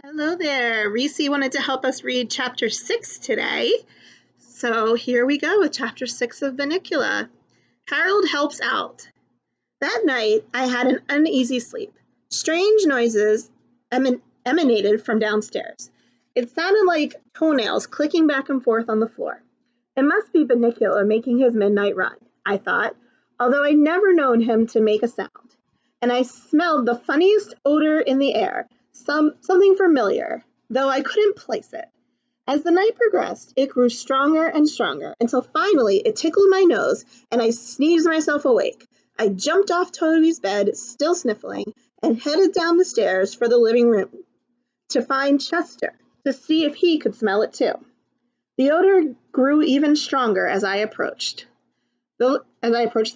Hello there. Reese wanted to help us read chapter 6 today. So here we go with chapter 6 of Bunnicula. Harold helps out. That night, I had an uneasy sleep. Strange noises emanated from downstairs. It sounded like toenails clicking back and forth on the floor. It must be Bunnicula making his midnight run, I thought, although I'd never known him to make a sound. And I smelled the funniest odor in the air, something familiar, though I couldn't place it. As the night progressed, it grew stronger and stronger until finally it tickled my nose and I sneezed myself awake. I jumped off Toby's bed, still sniffling, and headed down the stairs for the living room to find Chester, to see if he could smell it too. The odor grew even stronger as I approached the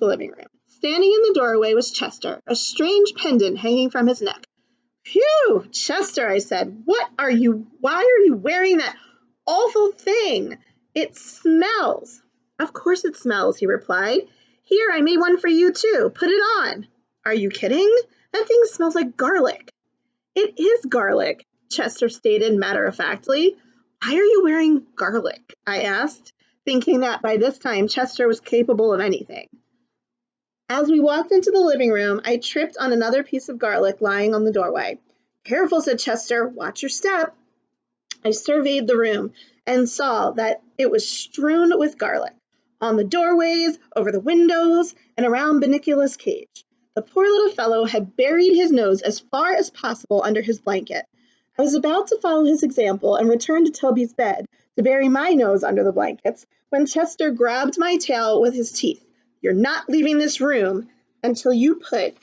living room. Standing in the doorway was Chester, a strange pendant hanging from his neck. Phew, Chester, I said, why are you wearing that awful thing? It smells. Of course it smells, he replied. Here, I made one for you too. Put it on. Are you kidding? That thing smells like garlic. It is garlic, Chester stated matter-of-factly. Why are you wearing garlic? I asked, thinking that by this time Chester was capable of anything. As we walked into the living room, I tripped on another piece of garlic lying on the doorway. Careful, said Chester. Watch your step. I surveyed the room and saw that it was strewn with garlic, on the doorways, over the windows, and around Bunnicula's cage. The poor little fellow had buried his nose as far as possible under his blanket. I was about to follow his example and return to Toby's bed to bury my nose under the blankets when Chester grabbed my tail with his teeth. You're not leaving this room until you put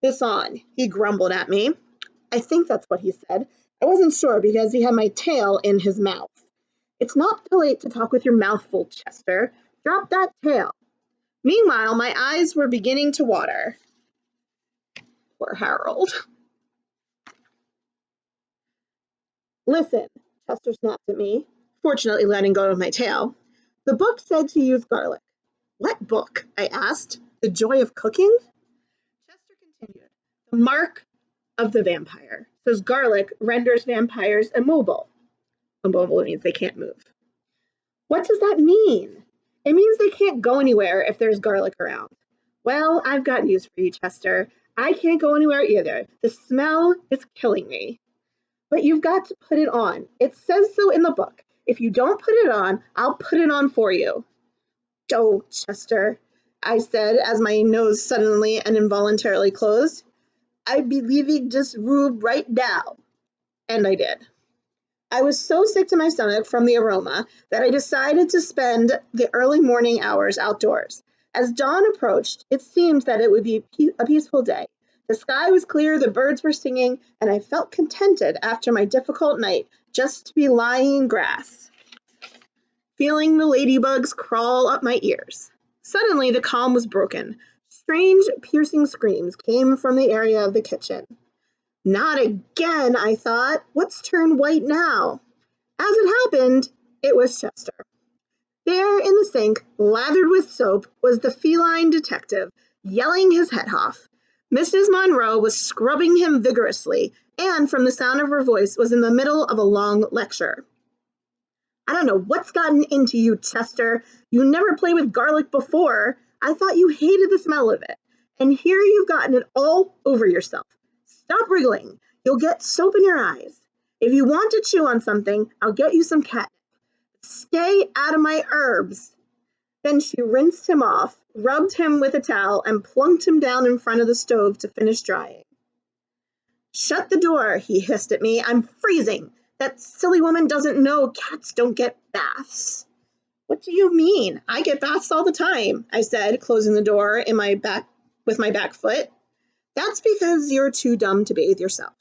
this on, he grumbled at me. I think that's what he said. I wasn't sure because he had my tail in his mouth. It's not too late to talk with your mouth full, Chester. Drop that tail. Meanwhile, my eyes were beginning to water. Poor Harold. Listen, Chester snapped at me, fortunately letting go of my tail. The book said to use garlic. What book? I asked. The Joy of Cooking? Chester continued. The mark of the vampire says garlic renders vampires immobile. Immobile means they can't move. What does that mean? It means they can't go anywhere if there's garlic around. Well, I've got news for you, Chester. I can't go anywhere either. The smell is killing me. But you've got to put it on. It says so in the book. If you don't put it on, I'll put it on for you. Oh, Chester, I said as my nose suddenly and involuntarily closed. I'd be leaving this room right now. And I did. I was so sick to my stomach from the aroma that I decided to spend the early morning hours outdoors. As dawn approached, it seemed that it would be a peaceful day. The sky was clear, the birds were singing, and I felt contented after my difficult night just to be lying in grass, feeling the ladybugs crawl up my ears. Suddenly, the calm was broken. Strange, piercing screams came from the area of the kitchen. Not again, I thought. What's turned white now? As it happened, it was Chester. There in the sink, lathered with soap, was the feline detective, yelling his head off. Mrs. Monroe was scrubbing him vigorously, and from the sound of her voice was in the middle of a long lecture. I don't know what's gotten into you, Chester. You never played with garlic before. I thought you hated the smell of it. And here you've gotten it all over yourself. Stop wriggling. You'll get soap in your eyes. If you want to chew on something, I'll get you some catnip. Stay out of my herbs. Then she rinsed him off, rubbed him with a towel, and plunked him down in front of the stove to finish drying. Shut the door, he hissed at me. I'm freezing. That silly woman doesn't know cats don't get baths. What do you mean? I get baths all the time, I said, closing the door with my back foot. That's because you're too dumb to bathe yourself.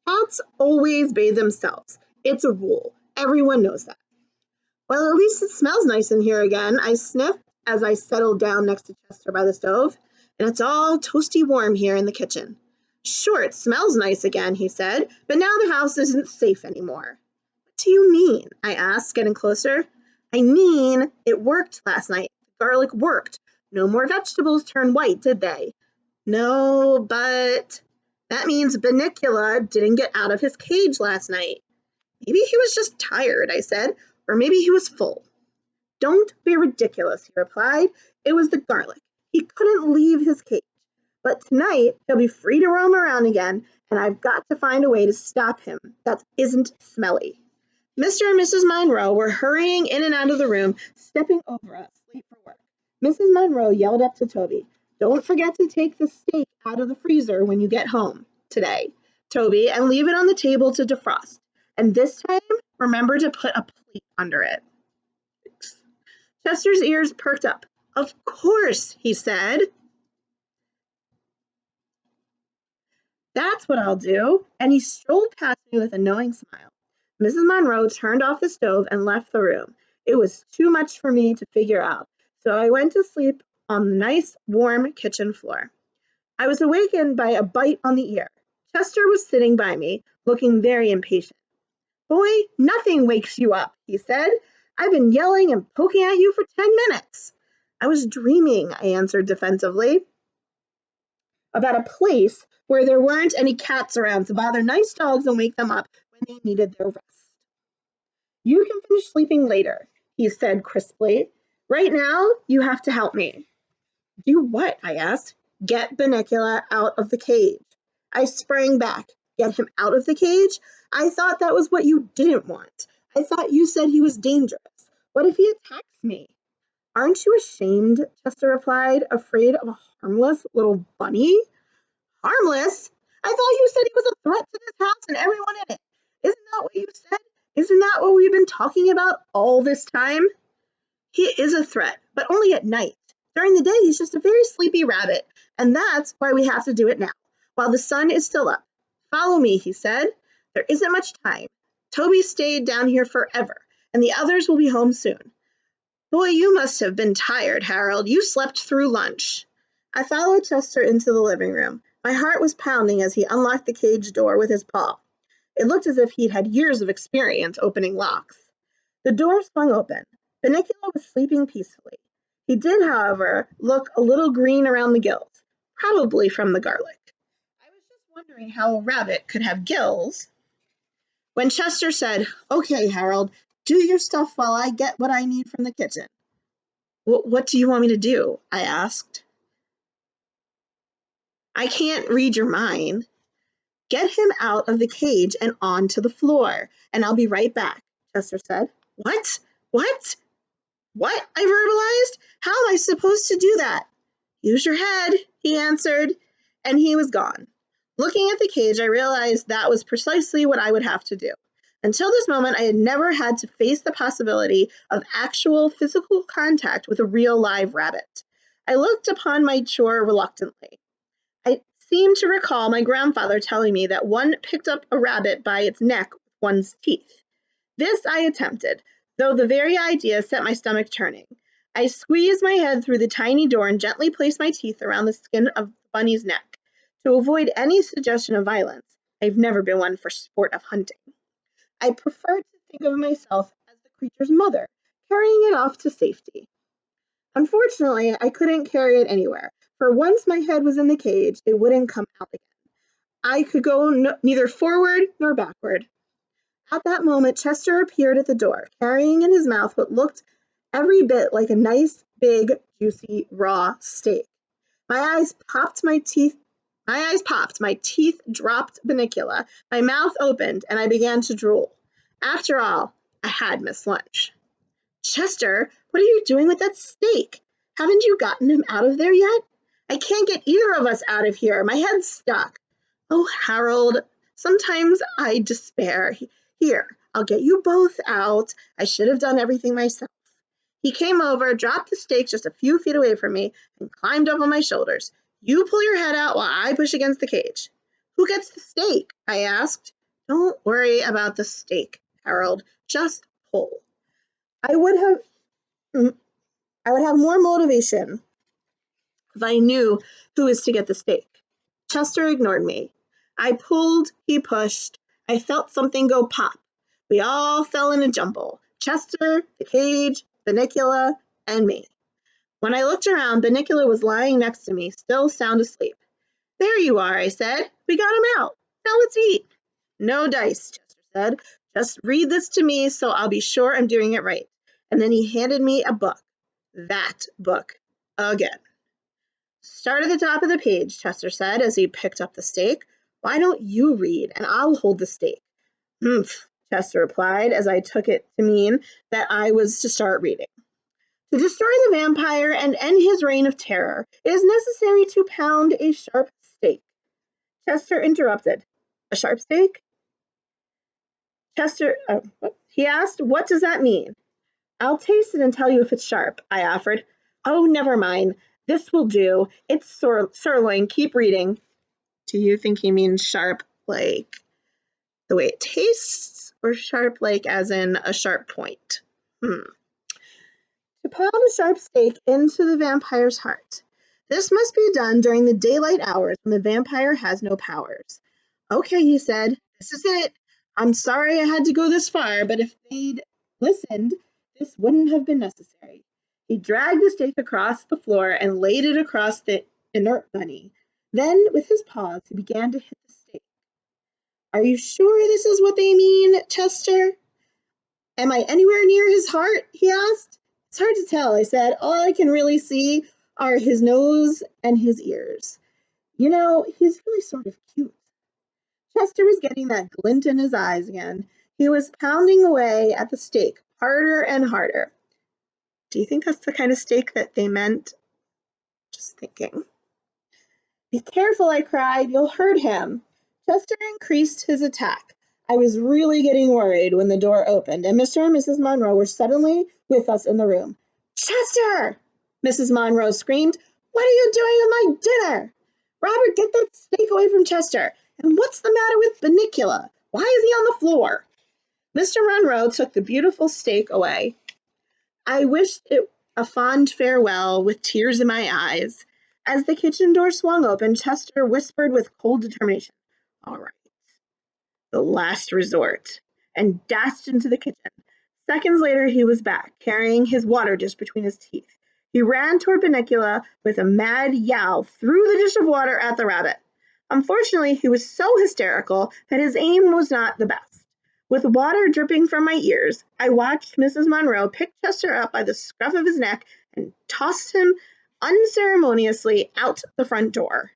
Cats always bathe themselves. It's a rule. Everyone knows that. Well, at least it smells nice in here again, I sniffed as I settled down next to Chester by the stove. And it's all toasty warm here in the kitchen. Sure, it smells nice again, he said, but now the house isn't safe anymore. What do you mean? I asked, getting closer. I mean, it worked last night. Garlic worked. No more vegetables turned white, did they? No, but That means Bunnicula didn't get out of his cage last night. Maybe he was just tired, I said, or maybe he was full. Don't be ridiculous, he replied. It was the garlic. He couldn't leave his cage. But tonight he'll be free to roam around again, and I've got to find a way to stop him that isn't smelly. Mr. and Mrs. Monroe were hurrying in and out of the room, stepping over us, late for work. Mrs. Monroe yelled up to Toby, "Don't forget to take the steak out of the freezer when you get home today, Toby, and leave it on the table to defrost. And this time, remember to put a plate under it." Chester's ears perked up. "Of course," he said. "That's what I'll do." And he strolled past me with a knowing smile. Mrs. Monroe turned off the stove and left the room. It was too much for me to figure out, so I went to sleep on the nice, warm kitchen floor. I was awakened by a bite on the ear. Chester was sitting by me, looking very impatient. "Boy, nothing wakes you up," he said. "I've been yelling and poking at you for 10 minutes." "I was dreaming," I answered defensively, "about a place where there weren't any cats around to bother nice dogs and wake them up when they needed their rest." "You can finish sleeping later," he said crisply. "Right now, you have to help me." "Do what?" I asked. "Get Bunnicula out of the cage." I sprang back. "Get him out of the cage? I thought that was what you didn't want. I thought you said he was dangerous. What if he attacks me?" "Aren't you ashamed?" Chester replied, "afraid of a harmless little bunny?" "Harmless? I thought you said he was a threat to this house and everyone in it. Isn't that what you said? Isn't that what we've been talking about all this time?" "He is a threat, but only at night. During the day, he's just a very sleepy rabbit, and that's why we have to do it now, while the sun is still up. Follow me," he said. "There isn't much time. Toby stayed down here forever, and the others will be home soon. Boy, you must have been tired, Harold. You slept through lunch." I followed Chester into the living room. My heart was pounding as he unlocked the cage door with his paw. It looked as if he'd had years of experience opening locks. The door swung open. Bunnicula was sleeping peacefully. He did, however, look a little green around the gills, probably from the garlic. I was just wondering how a rabbit could have gills when Chester said, "Okay, Harold, do your stuff while I get what I need from the kitchen." What do you want me to do?" I asked. "I can't read your mind." "Get him out of the cage and onto the floor, and I'll be right back," Chester said. "What? What? What?" I verbalized. "How am I supposed to do that?" "Use your head," he answered, and he was gone. Looking at the cage, I realized that was precisely what I would have to do. Until this moment, I had never had to face the possibility of actual physical contact with a real live rabbit. I looked upon my chore reluctantly. I seemed to recall my grandfather telling me that one picked up a rabbit by its neck with one's teeth. This I attempted, though the very idea set my stomach turning. I squeezed my head through the tiny door and gently placed my teeth around the skin of the bunny's neck. To avoid any suggestion of violence, I've never been one for sport of hunting. I preferred to think of myself as the creature's mother, carrying it off to safety. Unfortunately, I couldn't carry it anywhere, for once my head was in the cage, it wouldn't come out again. I could go neither forward nor backward. At that moment, Chester appeared at the door, carrying in his mouth what looked every bit like a nice, big, juicy, raw steak. My eyes popped, my teeth dropped Bunnicula, my mouth opened, and I began to drool. After all, I had missed lunch. "Chester, what are you doing with that steak? Haven't you gotten him out of there yet?" "I can't get either of us out of here. My head's stuck." "Oh, Harold, sometimes I despair. Here, I'll get you both out. I should have done everything myself." He came over, dropped the steak just a few feet away from me, and climbed up on my shoulders. "You pull your head out while I push against the cage." "Who gets the steak?" I asked. "Don't worry about the steak, Harold. Just pull." I would have I would have more motivation if I knew who was to get the steak. Chester ignored me. I pulled, he pushed. I felt something go pop. We all fell in a jumble. Chester, the cage, Bunnicula, and me. When I looked around, Bunnicula was lying next to me, still sound asleep. There you are, I said. We got him out. Now let's eat. No dice, Chester said. Just read this to me so I'll be sure I'm doing it right. And then he handed me a book. That book. Again. Start at the top of the page, Chester said as he picked up the steak. Why don't you read and I'll hold the steak? Humph, Chester replied as I took it to mean that I was to start reading. To destroy the vampire and end his reign of terror, it is necessary to pound a sharp steak. Chester interrupted. A sharp steak? He asked, what does that mean? I'll taste it and tell you if it's sharp, I offered. Oh, never mind. This will do. It's sirloin. Keep reading. Do you think he means sharp like the way it tastes, or sharp like as in a sharp point? To pound a sharp stake into the vampire's heart. This must be done during the daylight hours when the vampire has no powers. Okay, he said, this is it. I'm sorry I had to go this far, but if they'd listened, this wouldn't have been necessary. He dragged the stake across the floor and laid it across the inert bunny. Then, with his paws, he began to hit the stake. Are you sure this is what they mean, Chester? Am I anywhere near his heart? He asked. It's hard to tell, I said. All I can really see are his nose and his ears. You know, he's really sort of cute. Chester was getting that glint in his eyes again. He was pounding away at the stake, harder and harder. Do you think that's the kind of stake that they meant? Just thinking. Be careful, I cried. You'll hurt him. Chester increased his attack. I was really getting worried when the door opened, and Mr. and Mrs. Monroe were suddenly with us in the room. Chester! Mrs. Monroe screamed. What are you doing with my dinner? Robert, get that steak away from Chester. And what's the matter with Bunnicula? Why is he on the floor? Mr. Monroe took the beautiful steak away. I wished it a fond farewell with tears in my eyes. As the kitchen door swung open, Chester whispered with cold determination, All right, the last resort, and dashed into the kitchen. Seconds later, he was back, carrying his water dish between his teeth. He ran toward Bunnicula with a mad yowl, threw the dish of water at the rabbit. Unfortunately, he was so hysterical that his aim was not the best. With water dripping from my ears, I watched Mrs. Monroe pick Chester up by the scruff of his neck and toss him unceremoniously out the front door.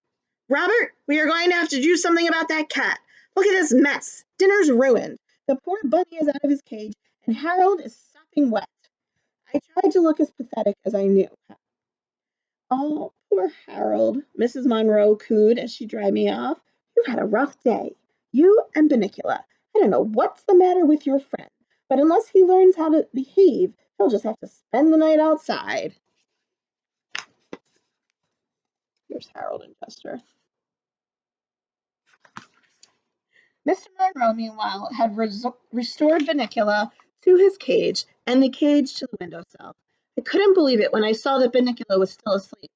Robert, we are going to have to do something about that cat. Look at this mess. Dinner's ruined. The poor bunny is out of his cage, and Harold is sopping wet. I tried to look as pathetic as I knew. Oh, poor Harold, Mrs. Monroe cooed as she dried me off. You've had a rough day. You and Bunnicula. I don't know what's the matter with your friend, but unless he learns how to behave, he'll just have to spend the night outside. Here's Harold and Chester. Mr. Monroe, meanwhile, had restored Bunnicula to his cage and the cage to the window sill. I couldn't believe it when I saw that Bunnicula was still asleep.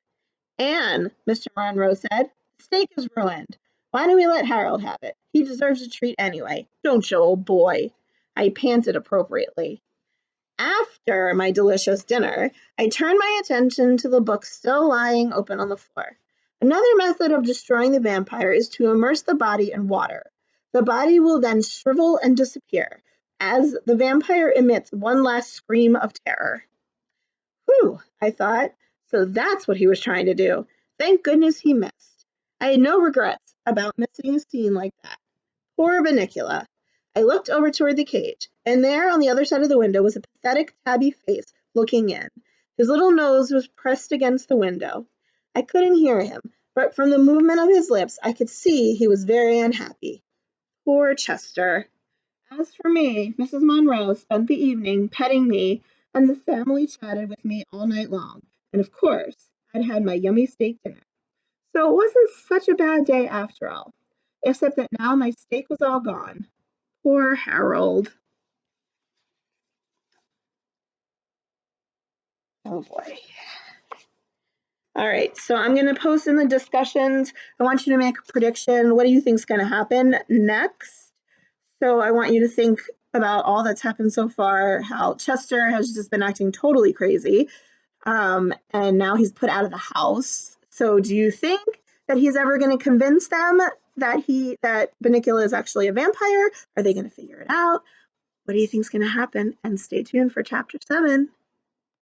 Anne, Mr. Monroe said, the steak is ruined. Why don't we let Harold have it? He deserves a treat anyway. Don't you, old boy? I panted appropriately. After my delicious dinner, I turned my attention to the book still lying open on the floor. Another method of destroying the vampire is to immerse the body in water. The body will then shrivel and disappear, as the vampire emits one last scream of terror. Whew, I thought. So that's what he was trying to do. Thank goodness he missed. I had no regrets about missing a scene like that. Poor Bunnicula. I looked over toward the cage, and there on the other side of the window was a pathetic tabby face looking in. His little nose was pressed against the window. I couldn't hear him, but from the movement of his lips I could see he was very unhappy. Poor Chester. As for me, Mrs. Monroe spent the evening petting me, and the family chatted with me all night long, and of course I'd had my yummy steak dinner. So it wasn't such a bad day after all, except that now my steak was all gone. Poor Harold. Oh boy. All right, so I'm going to post in the discussions. I want you to make a prediction. What do you think is going to happen next? So I want you to think about all that's happened so far, how Chester has just been acting totally crazy, and now he's put out of the house. So do you think that he's ever going to convince them that Bunnicula is actually a vampire? Are they going to figure it out? What do you think's going to happen? And stay tuned for chapter 7.